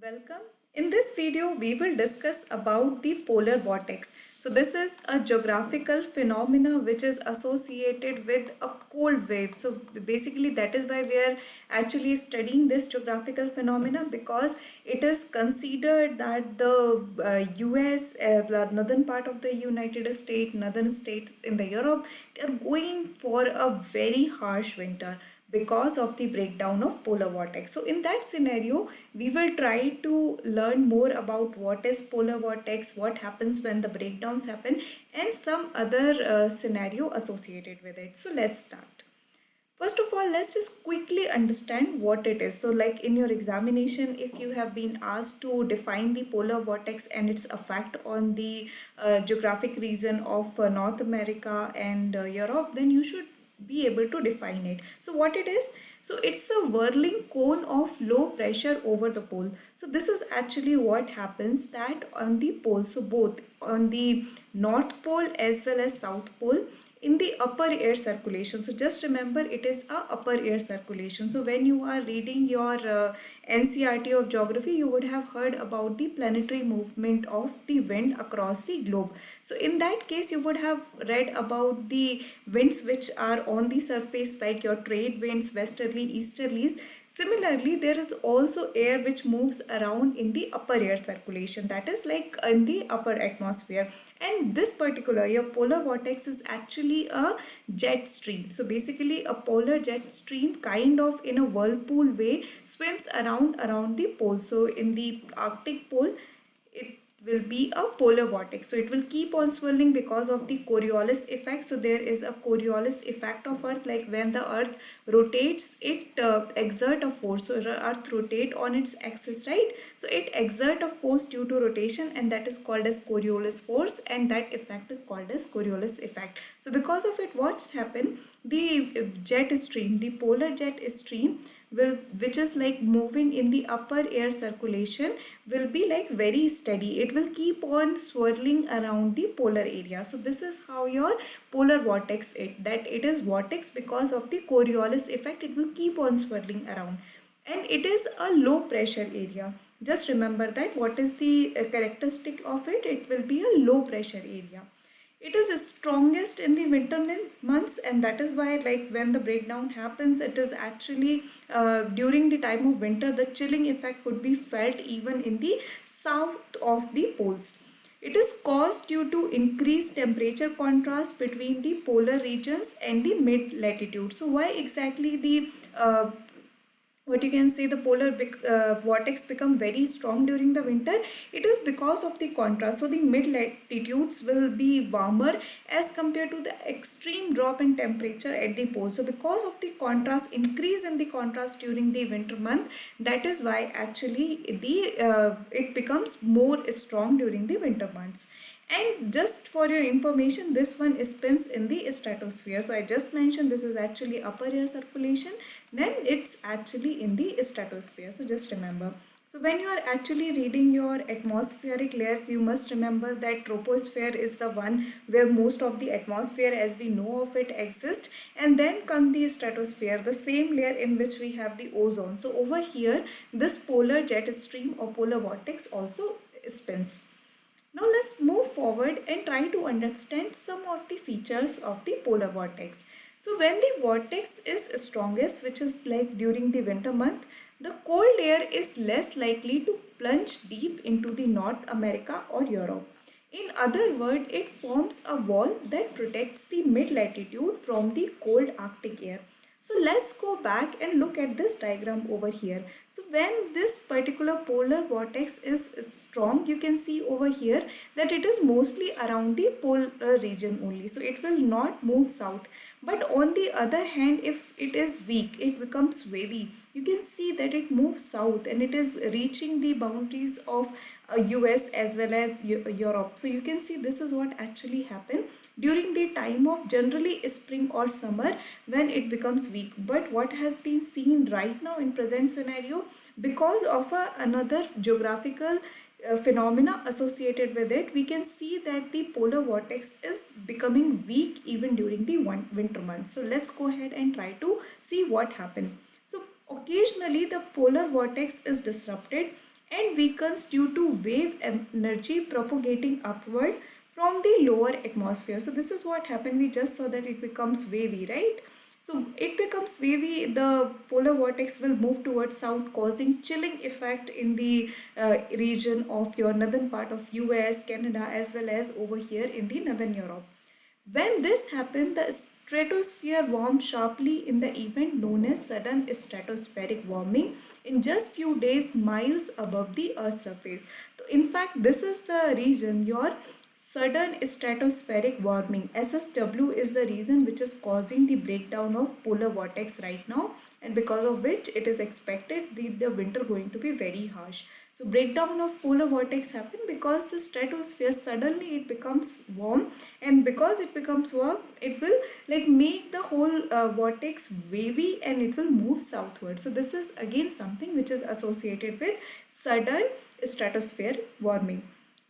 Welcome. In this video, we will discuss about the polar vortex. So this is a geographical phenomena which is associated with a cold wave. So basically that is why we are actually studying this geographical phenomena, because it is considered that the US, the northern part of the United States, northern states in the Europe, they are going for a very harsh winter because of the breakdown of polar vortex. So in that scenario, we will try to learn more about what is polar vortex, what happens when the breakdowns happen, and some other scenario associated with it. So let's start. First of all, let's just quickly understand what it is. So like in your examination, if you have been asked to define the polar vortex and its effect on the geographic region of North America and Europe, then you should be able to define it. So what it is? So it's a whirling cone of low pressure over the pole. So this is actually what happens that on the pole, so both on the North Pole as well as South Pole, in the upper air circulation. So just remember, it is a upper air circulation. So when you are reading your NCERT of geography, you would have heard about the planetary movement of the wind across the globe. So in that case, you would have read about the winds which are on the surface, like your trade winds, westerly, easterlies. Similarly, there is also air which moves around in the upper air circulation, that is like in the upper atmosphere. And this particular, your polar vortex is actually a jet stream. So basically a polar jet stream, kind of in a whirlpool way, swims around the pole. So in the Arctic pole, it will be a polar vortex. So it will keep on swirling because of the Coriolis effect. So there is a Coriolis effect of Earth, like when the Earth rotates, it exert a force. So the Earth rotate on its axis, right? So it exert a force due to rotation, and that is called as Coriolis force, and that effect is called as Coriolis effect. So because of it, what's happened? The jet stream, the polar jet stream, which is like moving in the upper air circulation, will be like very steady. It will keep on swirling around the polar area. So this is how your polar vortex it is vortex because of the Coriolis effect. It will keep on swirling around, and it is a low pressure area. Just remember that. What is the characteristic of it? It will be a low pressure area. It is strongest in the winter months, and that is why, like when the breakdown happens, it is actually during the time of winter, the chilling effect could be felt even in the south of the poles. It is caused due to increased temperature contrast between the polar regions and the mid latitude. So why exactly the what you can say, the polar vortex become very strong during the winter? It is because of the contrast. So the mid latitudes will be warmer as compared to the extreme drop in temperature at the pole. So because of the contrast, increase in the contrast during the winter month, that is why actually the it becomes more strong during the winter months. And just for your information, this one spins in the stratosphere. So I just mentioned this is actually upper air circulation, then it's actually in the stratosphere. So just remember. So when you are actually reading your atmospheric layers, you must remember that troposphere is the one where most of the atmosphere as we know of it exists, and then come the stratosphere, the same layer in which we have the ozone. So over here, this polar jet stream or polar vortex also spins. Now let's move forward and try to understand some of the features of the polar vortex. So when the vortex is strongest, which is like during the winter month, the cold air is less likely to plunge deep into the North America or Europe. In other words, it forms a wall that protects the mid-latitude from the cold Arctic air. So let's go back and look at this diagram over here. So when this particular polar vortex is strong, you can see over here that it is mostly around the polar region only. So it will not move south. But on the other hand, if it is weak, it becomes wavy. You can see that it moves south and it is reaching the boundaries of US as well as Europe. So you can see this is what actually happened during the time of generally spring or summer when it becomes weak. But what has been seen right now in present scenario, because of another geographical phenomena associated with it, we can see that the polar vortex is becoming weak even during the winter months. So let's go ahead and try to see what happened. So occasionally the polar vortex is disrupted and weakens due to wave energy propagating upward from the lower atmosphere. So this is what happened. We just saw that it becomes wavy, right? So it becomes wavy, the polar vortex will move towards south, causing chilling effect in the region of your northern part of US, Canada, as well as over here in the northern Europe. When this happened, the stratosphere warmed sharply in the event known as sudden stratospheric warming in just few days miles above the Earth's surface. So in fact, this is the region your sudden stratospheric warming SSW is the reason which is causing the breakdown of polar vortex right now, and because of which it is expected the winter going to be very harsh. So breakdown of polar vortex happen because the stratosphere suddenly it becomes warm, and because it becomes warm it will like make the whole vortex wavy and it will move southward. So this is again something which is associated with sudden stratosphere warming.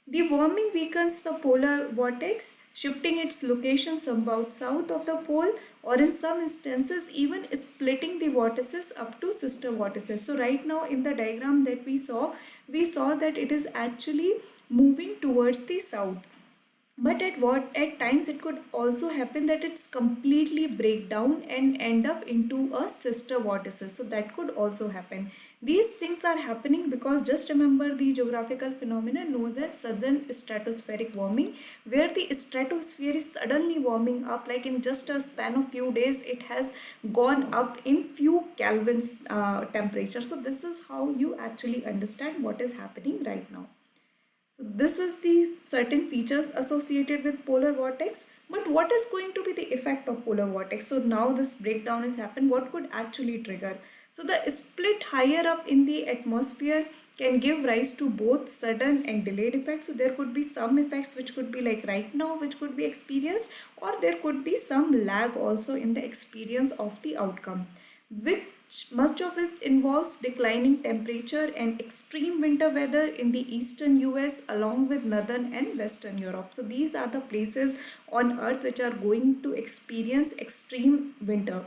The warming weakens the polar vortex, shifting its location somewhat south of the pole, or in some instances even splitting the vortices up to sister vortices. So right now in the diagram that we saw that it is actually moving towards the south. But at times it could also happen that it's completely break down and end up into a sister vortices. So that could also happen. These things are happening because just remember the geographical phenomena known as southern stratospheric warming, where the stratosphere is suddenly warming up, like in just a span of few days it has gone up in few kelvins temperature. So this is how you actually understand what is happening right now. So this is the certain features associated with polar vortex. But what is going to be the effect of polar vortex? So now this breakdown has happened. What could actually trigger? So the split higher up in the atmosphere can give rise to both sudden and delayed effects. So there could be some effects which could be like right now which could be experienced, or there could be some lag also in the experience of the outcome, which much of it involves declining temperature and extreme winter weather in the eastern US along with northern and western Europe. So these are the places on earth which are going to experience extreme winter.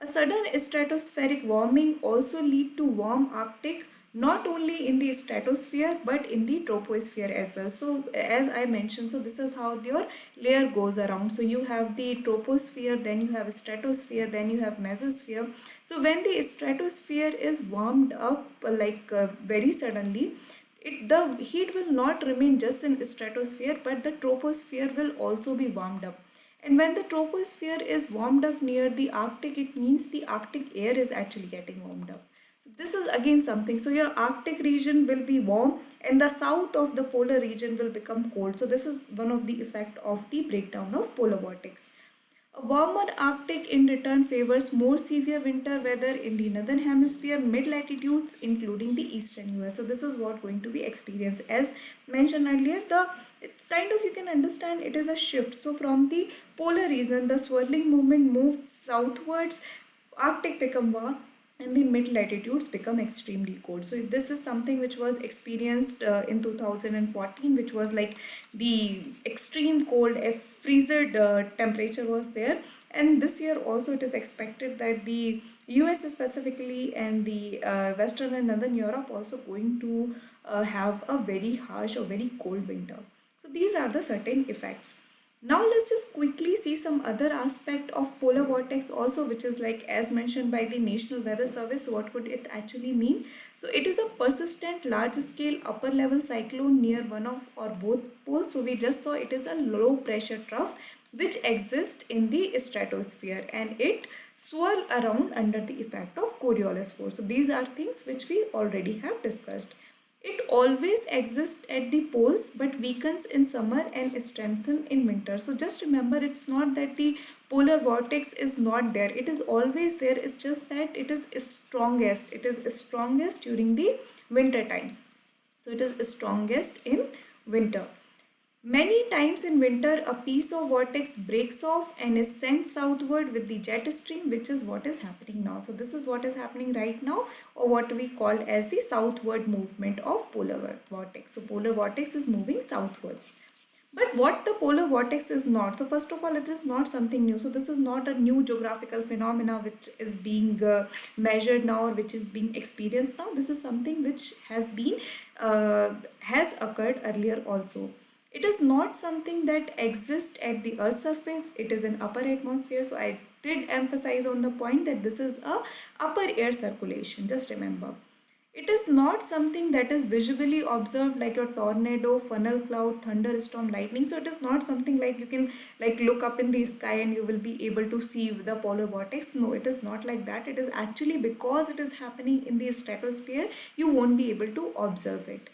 A sudden stratospheric warming also lead to warm Arctic, not only in the stratosphere but in the troposphere as well. So as I mentioned, so this is how your layer goes around. So you have the troposphere, then you have stratosphere, then you have mesosphere. So when the stratosphere is warmed up very suddenly, the heat will not remain just in stratosphere, but the troposphere will also be warmed up. And when the troposphere is warmed up near the Arctic, it means the Arctic air is actually getting warmed up. So this is again something. So your Arctic region will be warm and the south of the polar region will become cold. So this is one of the effect of the breakdown of polar vortex. A warmer Arctic in return favors more severe winter weather in the northern hemisphere, mid-latitudes including the eastern US. So this is what going to be experienced. As mentioned earlier, it's kind of, you can understand, it is a shift. So from the polar region, the swirling movement moves southwards, Arctic become warm, and the mid latitudes become extremely cold. So this is something which was experienced in 2014, which was like the extreme cold, a freezer temperature was there. And this year also it is expected that the US specifically and the western and northern Europe also going to have a very harsh or very cold winter. So these are the certain effects. Now let's just quickly see some other aspect of polar vortex also, which is like as mentioned by the National Weather Service. What could it actually mean? So it is a persistent large scale upper level cyclone near one of or both poles. So we just saw it is a low pressure trough which exists in the stratosphere and it swirl around under the effect of Coriolis force. So these are things which we already have discussed. It always exists at the poles but weakens in summer and strengthens in winter. So just remember, it's not that the polar vortex is not there. It is always there. It's just that it is strongest. It is strongest during the winter time. So it is strongest in winter. Many times in winter, a piece of vortex breaks off and is sent southward with the jet stream, which is what is happening now. So this is what is happening right now, or what we call as the southward movement of polar vortex. So polar vortex is moving southwards. But what the polar vortex is not, so first of all, it is not something new. So this is not a new geographical phenomena which is being measured now or which is being experienced now. This is something which has occurred earlier also. It is not something that exists at the Earth's surface. It is in upper atmosphere. So I did emphasize on the point that this is a upper air circulation. Just remember. It is not something that is visually observed like a tornado, funnel cloud, thunderstorm, lightning. So it is not something like you can like look up in the sky and you will be able to see the polar vortex. No, it is not like that. It is actually because it is happening in the stratosphere, you won't be able to observe it.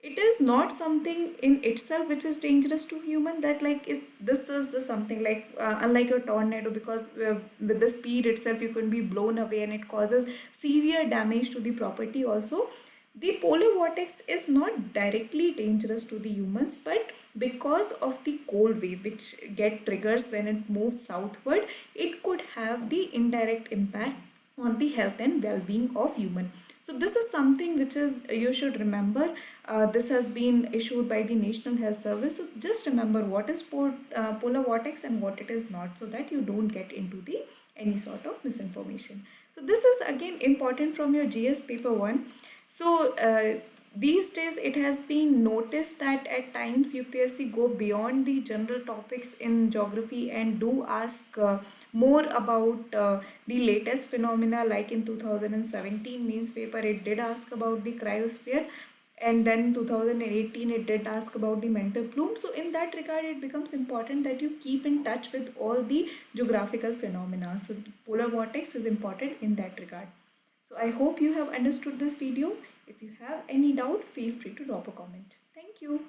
It is not something in itself which is dangerous to human, that like if this is the something like unlike a tornado, because with the speed itself you can be blown away and it causes severe damage to the property also. The polar vortex is not directly dangerous to the humans, but because of the cold wave which get triggers when it moves southward, it could have the indirect impact on the health and well-being of human. So this is something which is you should remember. This has been issued by the National Health Service. So just remember what is polar vortex and what it is not, so that you don't get into the any sort of misinformation. So this is again important from your GS paper 1. So these days it has been noticed that at times UPSC go beyond the general topics in geography and do ask more about the latest phenomena. Like in 2017 means paper, it did ask about the cryosphere, and then 2018 it did ask about the mental plume. So in that regard it becomes important that you keep in touch with all the geographical phenomena. So polar vortex is important in that regard. So I hope you have understood this video. If you have any doubt, feel free to drop a comment. Thank you.